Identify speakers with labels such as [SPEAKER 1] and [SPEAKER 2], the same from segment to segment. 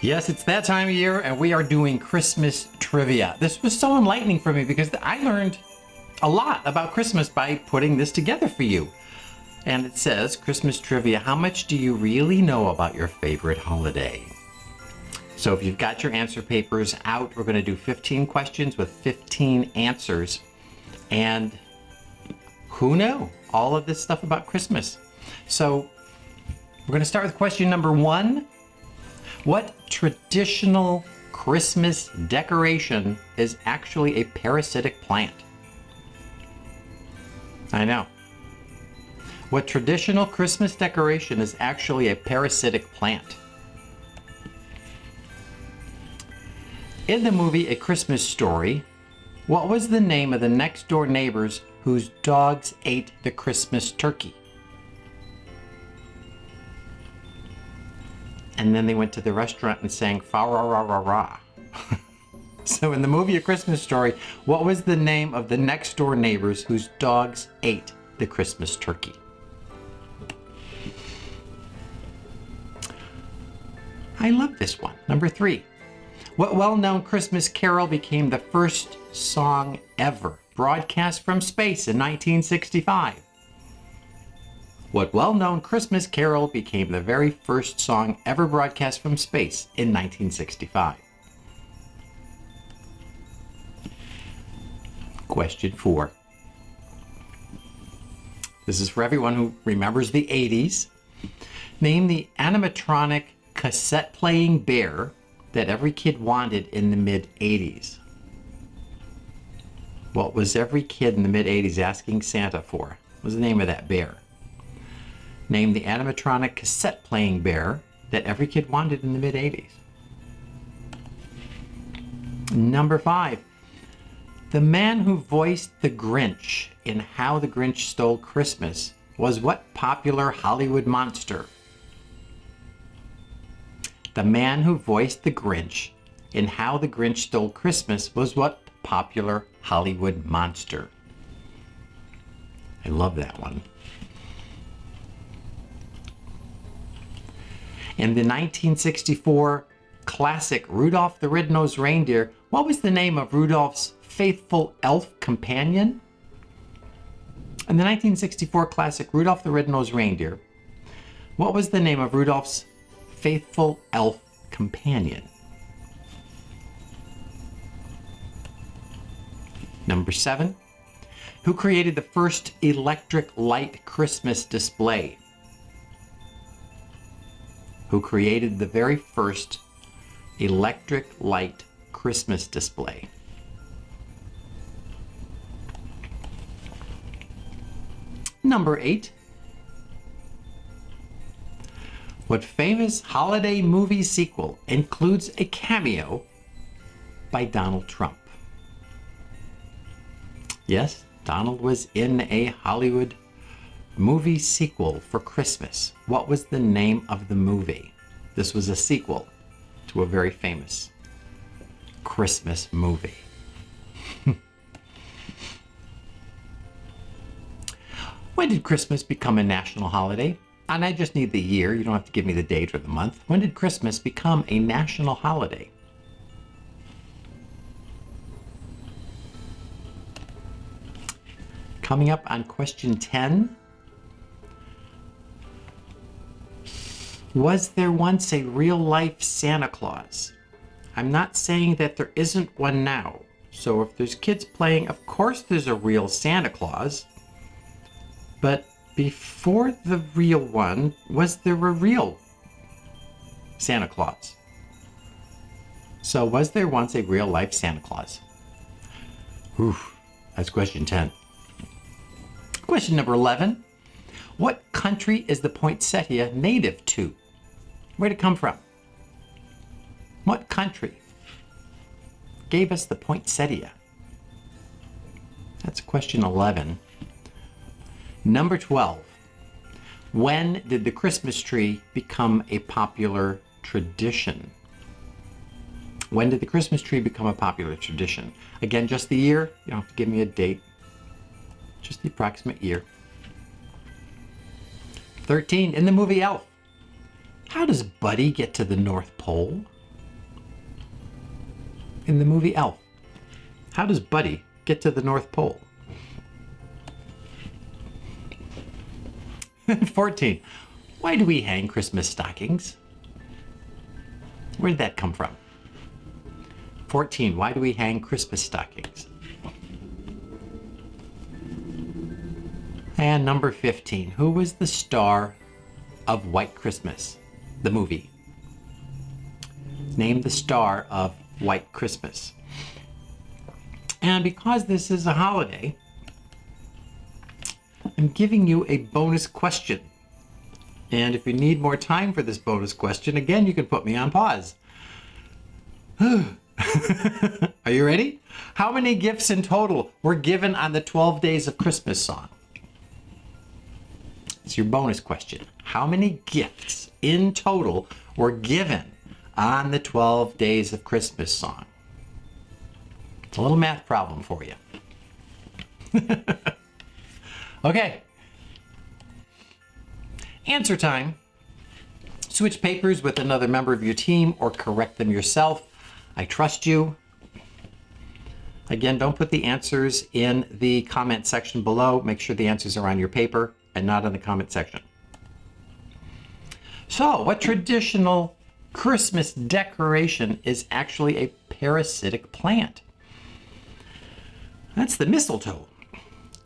[SPEAKER 1] Yes, it's that time of year, and we are doing Christmas trivia. This was so enlightening for me because I learned a lot about Christmas by putting this together for you. And it says, Christmas trivia, how much do you really know about your favorite holiday? So if you've got your answer papers out, we're going to do 15 questions with 15 answers. And who knew all of this stuff about Christmas? So we're going to start with question number 1. What traditional Christmas decoration is actually a parasitic plant? I know. What traditional Christmas decoration is actually a parasitic plant? In the movie A Christmas Story, what was the name of the next door neighbors whose dogs ate the Christmas turkey? And then they went to the restaurant and sang fa-ra-ra-ra-ra. So in the movie A Christmas Story, what was the name of the next door neighbors whose dogs ate the Christmas turkey? I love this one. Number 3. What well-known Christmas carol became the first song ever broadcast from space in 1965? What well-known Christmas carol became the very first song ever broadcast from space in 1965? Question 4. This is for everyone who remembers the 80s. Name the animatronic cassette-playing bear that every kid wanted in the mid-80s. What was every kid in the mid-80s asking Santa for? What was the name of that bear? Name the animatronic cassette-playing bear that every kid wanted in the mid-80s. Number 5. The man who voiced the Grinch in How the Grinch Stole Christmas was what popular Hollywood monster? The man who voiced the Grinch in How the Grinch Stole Christmas was what popular Hollywood monster? I love that one. In the 1964 classic Rudolph the Red-Nosed Reindeer, what was the name of Rudolph's faithful elf companion? In the 1964 classic Rudolph the Red-Nosed Reindeer, what was the name of Rudolph's faithful elf companion? Number 7. Who created the first electric light Christmas display? Who created the very first electric light Christmas display? Number 8. What famous holiday movie sequel includes a cameo by Donald Trump? Yes, Donald was in a Hollywood movie sequel for Christmas. What was the name of the movie? This was a sequel to a very famous Christmas movie. When did Christmas become a national holiday? And I just need the year. You don't have to give me the date or the month. When did Christmas become a national holiday? Coming up on question 10. Was there once a real-life Santa Claus? I'm not saying that there isn't one now. So if there's kids playing, of course there's a real Santa Claus. But before the real one, was there a real Santa Claus? So was there once a real-life Santa Claus? Oof, that's question 10. Question number 11. What country is the poinsettia native to? Where'd it come from? What country gave us the poinsettia? That's question 11. Number 12. When did the Christmas tree become a popular tradition? When did the Christmas tree become a popular tradition? Again, just the year. You don't have to give me a date. Just the approximate year. 13. In the movie Elf, how does Buddy get to the North Pole? In the movie Elf, how does Buddy get to the North Pole? 14. Why do we hang Christmas stockings? Where did that come from? 14. Why do we hang Christmas stockings? And number 15. Who was the star of White Christmas, the movie? Name the star of White Christmas. And because this is a holiday, I'm giving you a bonus question. And if you need more time for this bonus question, again, you can put me on pause. Are you ready? How many gifts in total were given on the 12 Days of Christmas song? It's your bonus question. How many gifts in total were given on the 12 Days of Christmas song? It's a little math problem for you. Okay. Answer time. Switch papers with another member of your team or correct them yourself. I trust you. Again, don't put the answers in the comment section below. Make sure the answers are on your paper and not in the comment section. So, what traditional Christmas decoration is actually a parasitic plant? That's the mistletoe.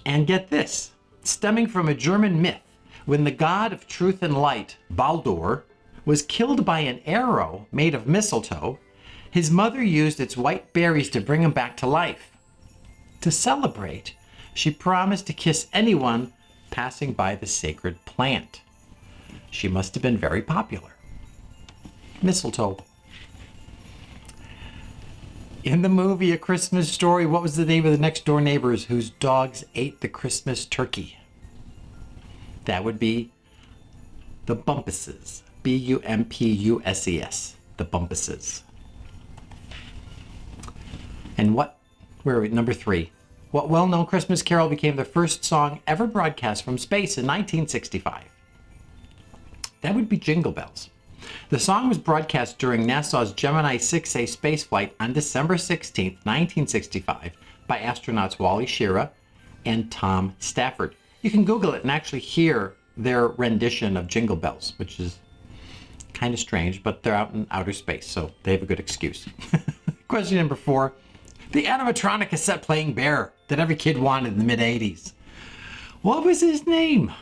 [SPEAKER 1] And get this, stemming from a German myth, when the god of truth and light, Baldur, was killed by an arrow made of mistletoe, his mother used its white berries to bring him back to life. To celebrate, she promised to kiss anyone passing by the sacred plant. She must have been very popular. Mistletoe. In the movie A Christmas Story, what was the name of the next door neighbors whose dogs ate the Christmas turkey? That would be the Bumpuses. Bumpuses. The Bumpuses. And where are we? Number 3. What well-known Christmas carol became the first song ever broadcast from space in 1965? That would be Jingle Bells. The song was broadcast during NASA's Gemini 6A spaceflight on December 16, 1965, by astronauts Wally Schirra and Tom Stafford. You can Google it and actually hear their rendition of Jingle Bells, which is kind of strange, but they're out in outer space, so they have a good excuse. Question number 4. The animatronic cassette playing bear that every kid wanted in the mid-'80s. What was his name?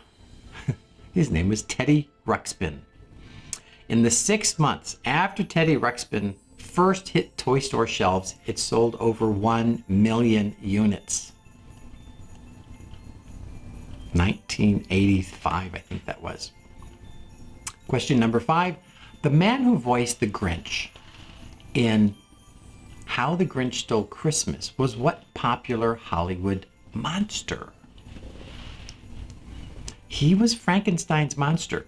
[SPEAKER 1] His name was Teddy Ruxpin. In the 6 months after Teddy Ruxpin first hit toy store shelves, it sold over 1 million units. 1985, I think that was. Question number 5. The man who voiced the Grinch in How the Grinch Stole Christmas was what popular Hollywood monster? He was Frankenstein's monster.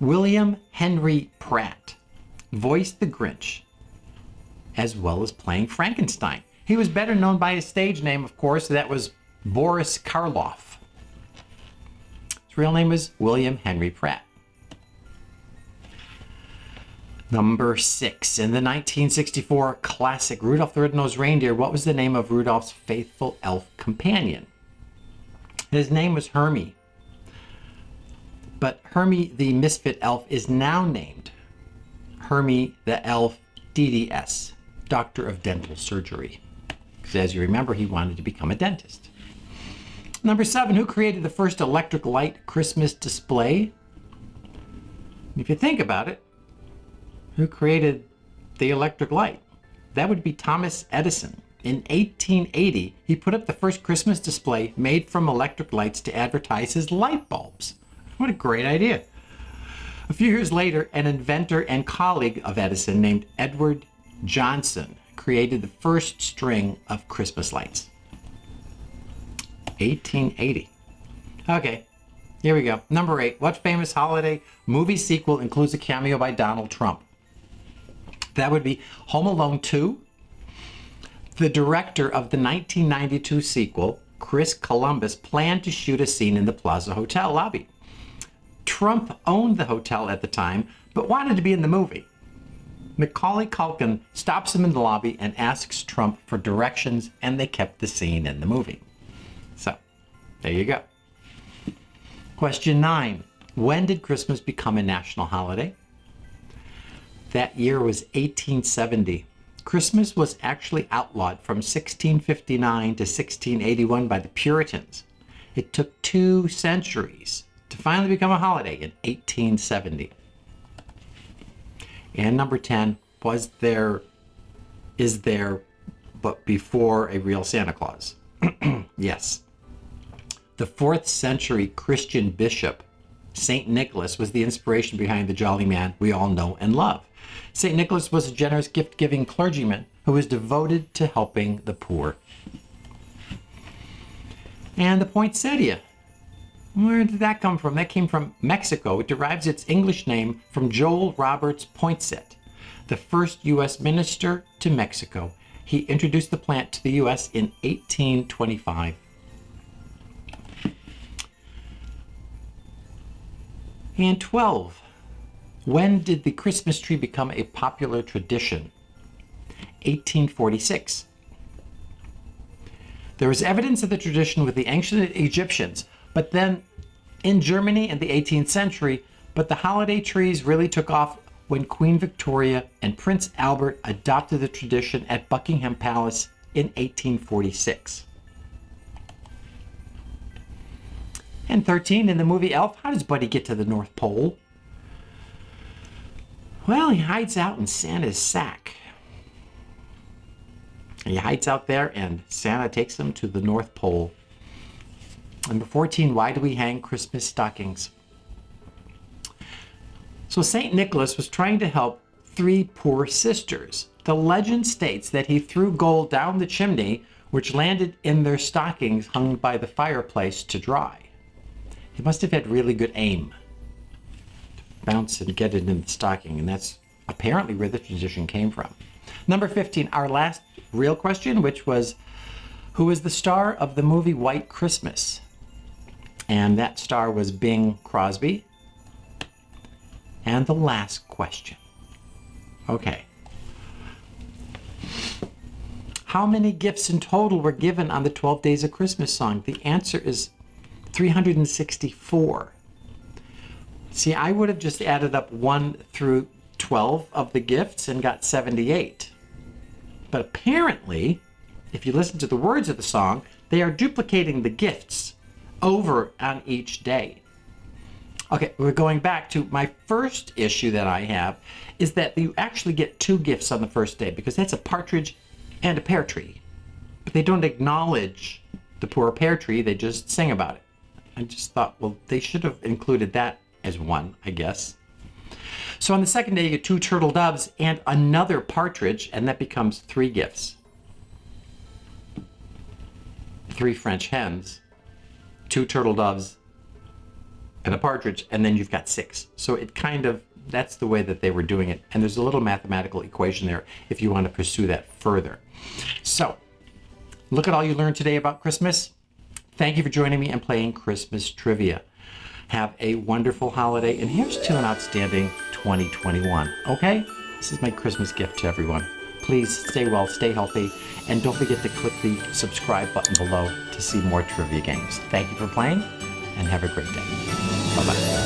[SPEAKER 1] William Henry Pratt voiced the Grinch as well as playing Frankenstein. He was better known by his stage name, of course, that was Boris Karloff. His real name was William Henry Pratt. Number 6. In the 1964 classic Rudolph the Red-Nosed Reindeer, what was the name of Rudolph's faithful elf companion? His name was Hermie. But Hermie the Misfit Elf is now named Hermie the Elf DDS, Doctor of Dental Surgery. Because as you remember, he wanted to become a dentist. Number 7, who created the first electric light Christmas display? If you think about it, who created the electric light? That would be Thomas Edison. In 1880, he put up the first Christmas display made from electric lights to advertise his light bulbs. What a great idea. A few years later, an inventor and colleague of Edison named Edward Johnson created the first string of Christmas lights. 1880. Okay, here we go. Number 8. What famous holiday movie sequel includes a cameo by Donald Trump? That would be Home Alone 2. The director of the 1992 sequel, Chris Columbus, planned to shoot a scene in the Plaza Hotel lobby. Trump owned the hotel at the time, but wanted to be in the movie. Macaulay Culkin stops him in the lobby and asks Trump for directions, and they kept the scene in the movie. So, there you go. Question 9. When did Christmas become a national holiday? That year was 1870. Christmas was actually outlawed from 1659 to 1681 by the Puritans. It took 2 centuries to finally become a holiday in 1870. And number 10, is there, but before a real Santa Claus? Yes. The 4th century Christian bishop, St. Nicholas, was the inspiration behind the jolly man we all know and love. St. Nicholas was a generous gift-giving clergyman who was devoted to helping the poor. And the poinsettia. Where did that come from? That came from Mexico. It derives its English name from Joel Roberts Poinsett, the first U.S. minister to Mexico. He introduced the plant to the U.S. in 1825. And 12. When did the Christmas tree become a popular tradition? 1846. There was evidence of the tradition with the ancient Egyptians, but then in Germany in the 18th century, but the holiday trees really took off when Queen Victoria and Prince Albert adopted the tradition at Buckingham Palace in 1846. And 13, in the movie Elf, how does Buddy get to the North Pole? Well, he hides out in Santa's sack. He hides out there and Santa takes him to the North Pole. Number 14, why do we hang Christmas stockings? So St. Nicholas was trying to help 3 poor sisters. The legend states that he threw gold down the chimney, which landed in their stockings hung by the fireplace to dry. He must have had really good aim to bounce and get it in the stocking, and that's apparently where the tradition came from. Number 15, our last real question, which was, who is the star of the movie White Christmas? And that star was Bing Crosby. And the last question. Okay. How many gifts in total were given on the 12 Days of Christmas song? The answer is 364. See, I would have just added up 1 through 12 of the gifts and got 78. But apparently, if you listen to the words of the song, they are duplicating the gifts over on each day. Okay, we're going back to my first issue that I have is that you actually get 2 gifts on the first day because that's a partridge and a pear tree. But they don't acknowledge the poor pear tree, they just sing about it. I just thought, well, they should have included that as 1, I guess. So on the second day, you get 2 turtle doves and another partridge, and that becomes 3 gifts. 3 French hens, 2 turtle doves, and a partridge, and then you've got 6. So it kind of, that's the way that they were doing it. And there's a little mathematical equation there if you want to pursue that further. So look at all you learned today about Christmas. Thank you for joining me and playing Christmas Trivia. Have a wonderful holiday, and here's to an outstanding 2021, okay? This is my Christmas gift to everyone. Please stay well, stay healthy, and don't forget to click the subscribe button below to see more trivia games. Thank you for playing, and have a great day. Bye-bye.